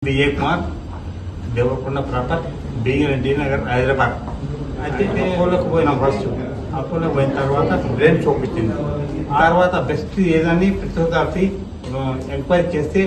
Vijay Kumar Devarakonda proper D Nagar Hyderabad. అయితే అపోలోకి పోయినాం ఫస్ట్. అపోలోకి పోయిన తర్వాత బ్రెయిన్ చూపించింది. తర్వాత బెస్ట్ ఏదని ఫిజియోథెరపీ ఎంక్వైరీ చేస్తే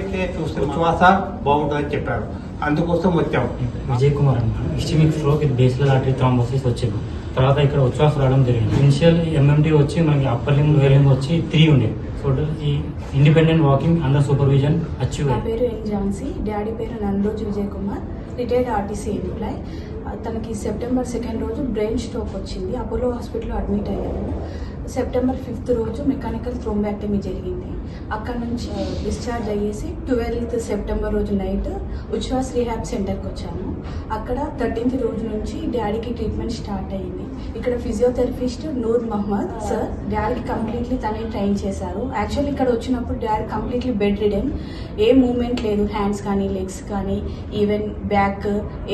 శ్వాస బాగుంటుందని చెప్పారు. అందుకోసం వచ్చాం. విజయ్ కుమార్ అన్న ఇస్టమిక్ స్ట్రోక్ బేస్లర్ ఆర్టరీ థ్రాంబోసిస్ వచ్చింది. తర్వాత ఇక్కడ ఉచ్ఛ్వాస రావడం జరిగింది. ఇనిషియల్ ఎంఎంటీ వచ్చి మనకి అప్పర్ లింగ్ లోయర్ లింగ్ వచ్చి 3 ఉండేది. సో ఈ independent walking under supervision achieve. నా పేరు ఎన్ ఝాన్సీ, డాడీ పేరు Nandoju Vijay Kumar, retired RTC employee. తనకి సెప్టెంబర్ 2 రోజు బ్రెయిన్ స్ట్రోక్ వచ్చింది. అపోలో హాస్పిటల్లో అడ్మిట్ అయ్యాను. సెప్టెంబర్ 5 రోజు మెకానికల్ థ్రోంబాక్టమీ జరిగింది. అక్కడ నుంచి డిశ్చార్జ్ అయ్యేసి 12th సెప్టెంబర్ రోజు నైట్ ఉచ్ఛ్వాస్ రీహాబ్ సెంటర్కి వచ్చాను. అక్కడ 13th రోజు నుంచి డాడీకి ట్రీట్మెంట్ స్టార్ట్ అయ్యింది. ఇక్కడ ఫిజియోథెరపిస్ట్ నూర్ మహమ్మద్ సార్ డాడీకి కంప్లీట్లీ తనే ట్రైన్ చేశారు. యాక్చువల్లీ ఇక్కడ వచ్చినప్పుడు డాడీ కంప్లీట్లీ బెడ్ రిడెన్, ఏ మూమెంట్ లేదు, హ్యాండ్స్ కానీ లెగ్స్ కానీ ఈవెన్ బ్యాక్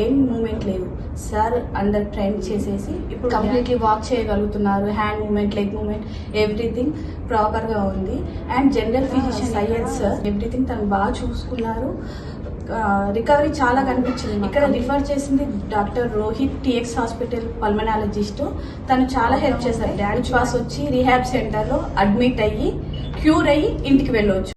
ఏం మూమెంట్ లేదు. సార్ అండర్ ట్రైన్ చేసేసి ఇప్పుడు కంప్లీట్లీ వాక్ చేయగలుగుతున్నారు. Hand moment, leg moment, everything ప్రాపర్గా ఉంది. And general physician Syed sir everything తను బాగా చూసుకున్నారు. రికవరీ చాలా కనిపించింది. ఇక్కడ రిఫర్ చేసింది doctor Rohit TX hospital pulmonologist. తను చాలా హెల్ప్ చేశారు. డాడీ శ్వాస వచ్చి రీహాబ్ సెంటర్లో అడ్మిట్ అయ్యి క్యూర్ అయ్యి ఇంటికి వెళ్ళవచ్చు.